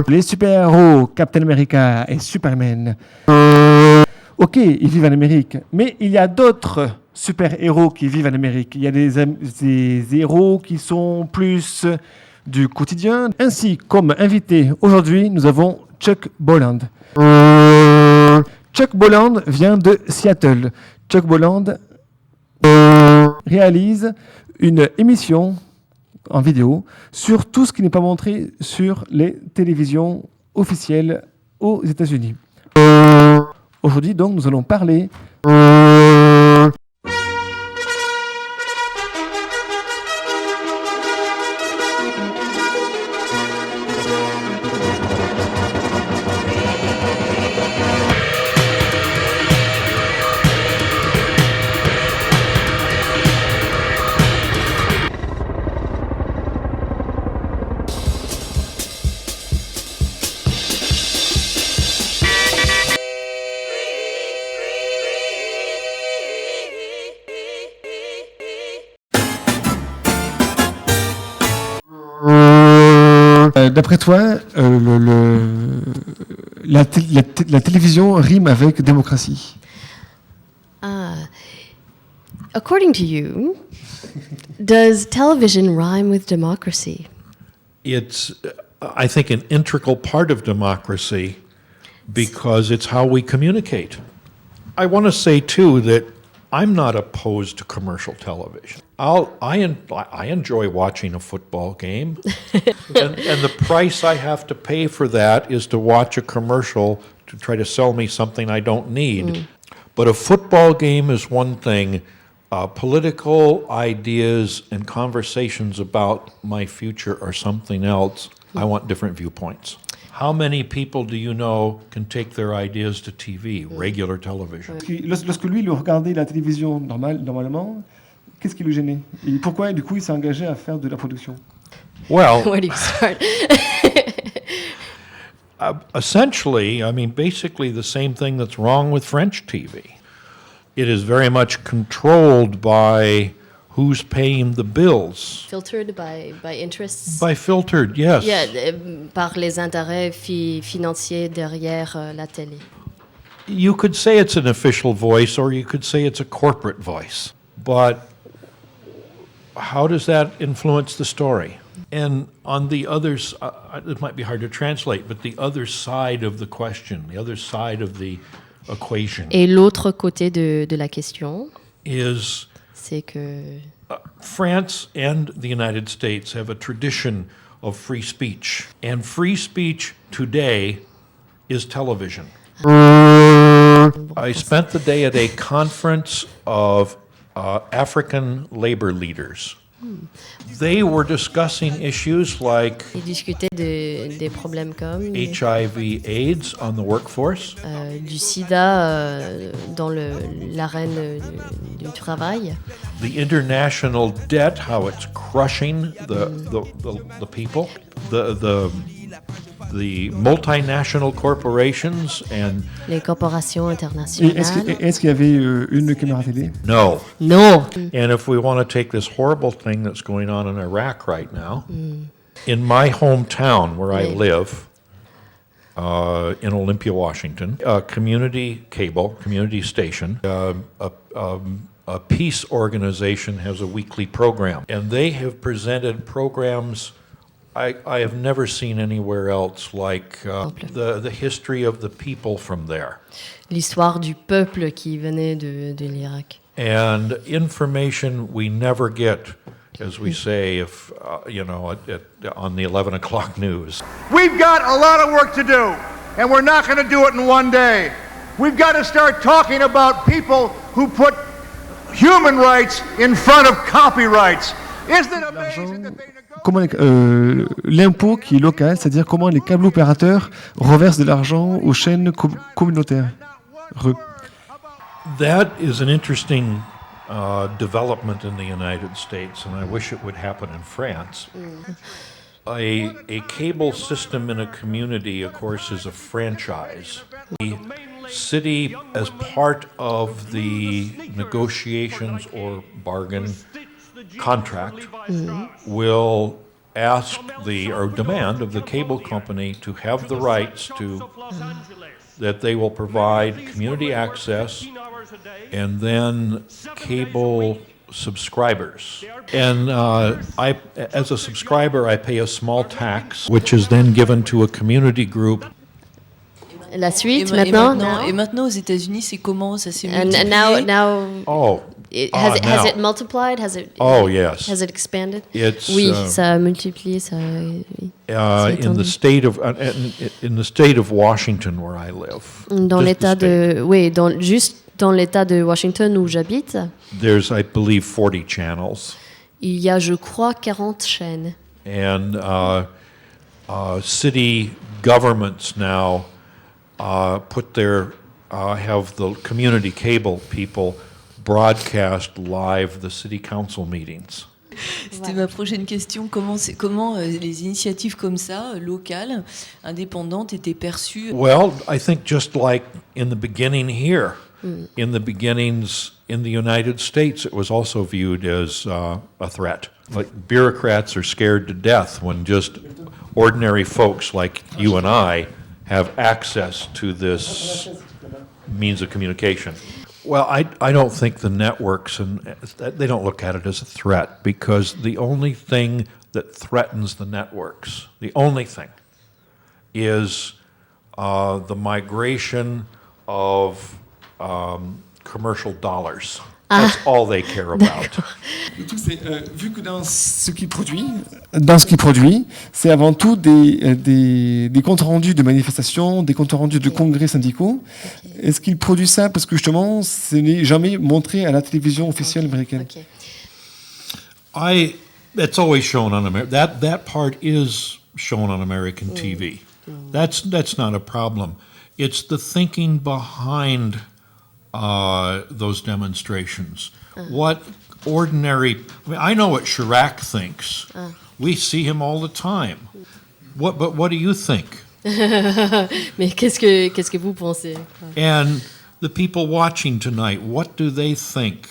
Les super-héros, Captain America et Superman, ok, ils vivent en Amérique, mais il y a d'autres super-héros qui vivent en Amérique. Il y a des héros qui sont plus du quotidien. Ainsi, comme invité aujourd'hui, nous avons Chuck Bolland. Chuck Bolland vient de Seattle. Chuck Bolland réalise une émission en vidéo sur tout ce qui n'est pas montré sur les télévisions officielles aux États-Unis. Aujourd'hui, donc, nous allons parler d'après toi, la télévision rime avec démocratie. According to you, does television rhyme with democracy? It's, I think, an integral part of democracy because it's how we communicate. I want to say, too, that I'm not opposed to commercial television. I enjoy watching a football game, and the price I have to pay for that is to watch a commercial to try to sell me something I don't need. But a football game is one thing. Political ideas and conversations about my future are something else. I want different viewpoints. How many people do you know can take their ideas to TV, regular television? Lorsque lui, il regardait la télévision normalement, qu'est-ce qui le gênait? Et pourquoi, du coup, il s'est engagé à faire de la production? Well, Where do you start? essentially, I mean, basically the same thing that's wrong with French TV. It is very much controlled by who's paying the bills. Filtered by interests? By filtered, yes. Yeah, par les intérêts financiers derrière la télé. You could say it's an official voice or you could say it's a corporate voice. But how does that influence the story? And on the others, it might be hard to translate, but the other side of the question, the other side of the equation. Et l'autre côté de la question, c'est que France and the United States have a tradition of free speech. And free speech today is television. I spent the day at a conference of African labor leaders. They were discussing issues like ils discutaient des problèmes comme HIV/AIDS on the workforce, du sida dans l'arène du travail, the international debt, how it's crushing the people, the multinational corporations and les corporations internationales. Est-ce qu'il y avait une caméra télé? No. No. And if we want to take this horrible thing that's going on in Iraq right now, in my hometown where I live, in Olympia, Washington, community cable, community station, a peace organization has a weekly program, and they have presented programs I have never seen anywhere else, like the history of the people from there. L'histoire du peuple qui venait de l'Irak. And information we never get, as we say, if on the 11 o'clock news. We've got a lot of work to do, and we're not going to do it in one day. We've got to start talking about people who put human rights in front of copyrights. Isn't it amazing that they comment l'impôt qui est local, c'est-à-dire comment les câbles opérateurs reversent de l'argent aux chaînes communautaires. That is an interesting development in the United States, and I wish it would happen in France. A cable system in a community, of course, is a franchise. The city, as part of the negotiations or bargain contract, will ask or demand of the cable company to have the rights to, that they will provide community access and then cable subscribers. And as a subscriber, I pay a small tax, which is then given to a community group. La suite, maintenant. Et maintenant, aux États-Unis, c'est comment ça s'est And multiplié? now has it multiplied? Has it? Yes. Has it expanded? Oui, ça a multiplié, ça. In the state of Washington, where I live. Dans l'État juste dans l'État de Washington où j'habite. There's, I believe, 40 channels. Il y a, je crois, 40 chaînes. And city governments now have the community cable people broadcast live the city council meetings. C'était ma prochaine question. Comment les initiatives comme ça, locales, indépendantes, étaient perçues? Well, I think just like in the beginning here, in the beginnings in the United States, it was also viewed as a threat. Like bureaucrats are scared to death when just ordinary folks like you and I have access to this means of communication. Well, I don't think the networks, and they don't look at it as a threat, because the only thing that threatens the networks, the only thing, is the migration of commercial dollars. That's all they care about. Vu que dans ce qu'il produit, c'est avant tout des comptes rendus de manifestations, des comptes rendus de congrès syndicaux. Est-ce qu'il produit ça parce que justement, ce n'est jamais montré à la télévision officielle américaine? That's always shown on that part is shown on American TV. That's not a problem. It's the thinking behind those demonstrations. What ordinary... I know what Chirac thinks. We see him all the time. But what do you think? Mais qu'est-ce que vous pensez? And the people watching tonight, what do they think?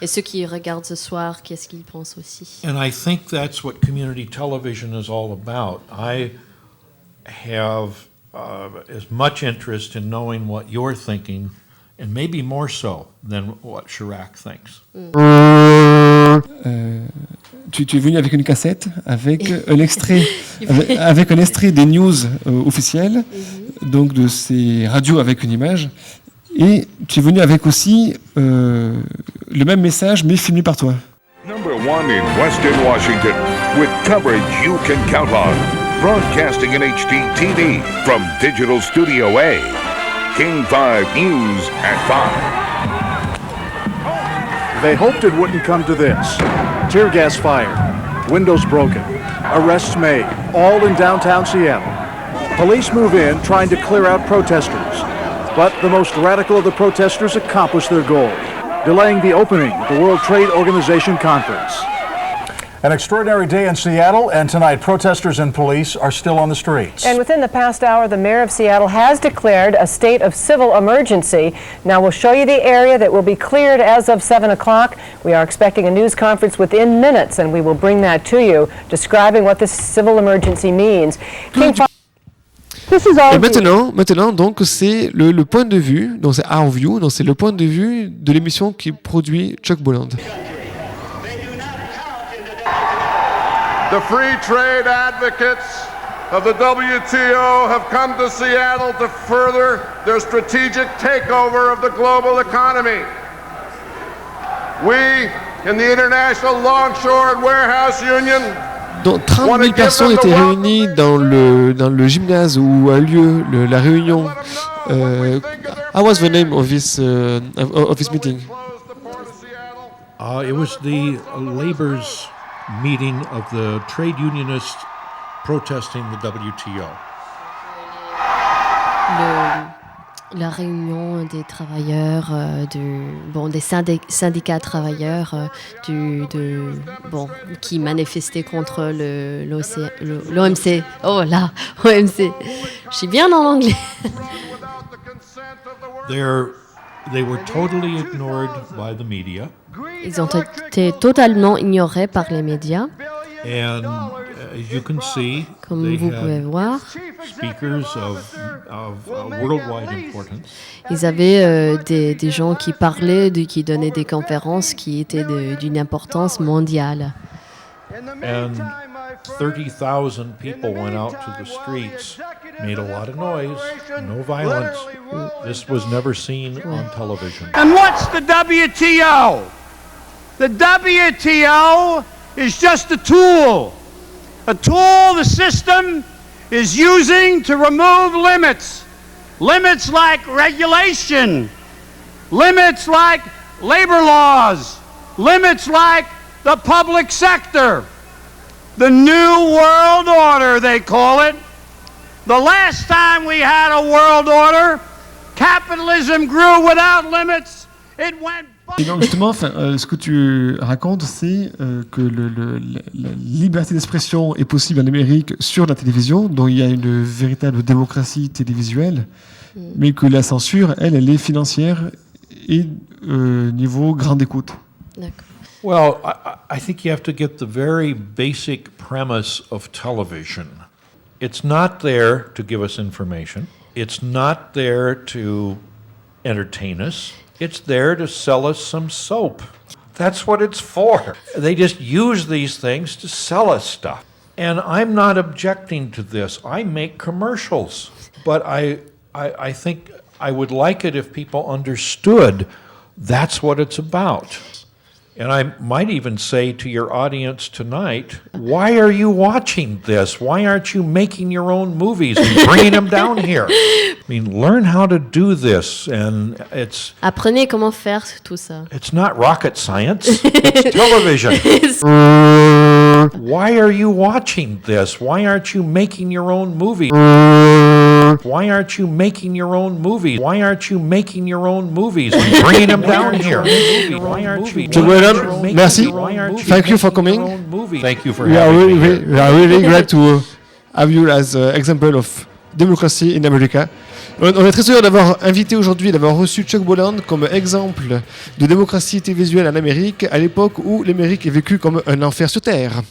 Et ceux qui regardent ce soir, qu'est-ce qu'ils pensent aussi? And I think that's what community television is all about. I have as much interest in knowing what you're thinking, and maybe more so than what Chirac thinks. Tu es venu avec une cassette, avec un extrait, avec un extrait des news officielles, donc de ces radios avec une image, et tu es venu avec aussi le même message, mais filmé par toi. Number one in Western Washington, with coverage you can count on. Broadcasting in HD TV from Digital Studio A. King 5 News at 5. They hoped it wouldn't come to this. Tear gas fired, windows broken, arrests made, all in downtown Seattle. Police move in trying to clear out protesters. But the most radical of the protesters accomplished their goal, delaying the opening of the World Trade Organization conference. An extraordinary day in Seattle, and tonight protesters and police are still on the streets. And within the past hour, the mayor of Seattle has declared a state of civil emergency. Now we'll show you the area that will be cleared as of 7 o'clock. We are expecting a news conference within minutes, and we will bring that to you, describing what this civil emergency means. Et maintenant, donc, c'est le point de vue, donc c'est Our View, donc c'est le point de vue de l'émission qui produit Chuck Bolland. The free trade advocates of the WTO have come to Seattle to further their strategic takeover of the global economy. We, in the International Longshore and Warehouse Union, Donc 30 000 personnes étaient réunies dans le gymnase où a lieu la réunion. How was the name of this meeting? It was the labor's meeting of the trade unionists protesting the WTO. La réunion des travailleurs, des syndicats travailleurs qui manifestaient contre l'OMC. Oh là, OMC. Je suis bien en anglais. They were totally ignored by the media. Ils ont été totalement ignorés par les médias. And as you can see, Comme they vous pouvez had voir, speakers of worldwide importance. ils avaient des gens qui parlaient, qui donnaient des conférences qui étaient d'une importance mondiale. And 30,000 people went out to the streets, made a lot of noise, no violence. This was never seen on television. And what's the WTO? The WTO is just a tool the system is using to remove limits. Limits like regulation, limits like labor laws, limits like the public sector. The New World Order, they call it. The last time we had a world order, capitalism grew without limits. It went... Et donc justement, ce que tu racontes, c'est que la liberté d'expression est possible en Amérique sur la télévision, dont il y a une véritable démocratie télévisuelle, mais que la censure, elle est financière et niveau grande écoute. D'accord. Well, I think you have to get the very basic premise of television. It's not there to give us information. It's not there to entertain us. It's there to sell us some soap. That's what it's for. They just use these things to sell us stuff. And I'm not objecting to this. I make commercials. But I think I would like it if people understood that's what it's about. And I might even say to your audience tonight, why are you watching this? Why aren't you making your own movies and bringing them down here? I mean, learn how to do this, and Apprenez comment faire tout ça. It's not rocket science, it's television. Why are you watching this? Why aren't you making your own movies? Why aren't you making your own movies? Why aren't you making your own movies and bringing them down here? Why aren't you? Merci. Thank you for coming. Thank you for We having me. we are really glad to have you as an example of democracy in America. On est très heureux d'avoir invité aujourd'hui, d'avoir reçu Chuck Boland comme exemple de démocratie télévisuelle en Amérique à l'époque où l'Amérique est vécue comme un enfer sur Terre.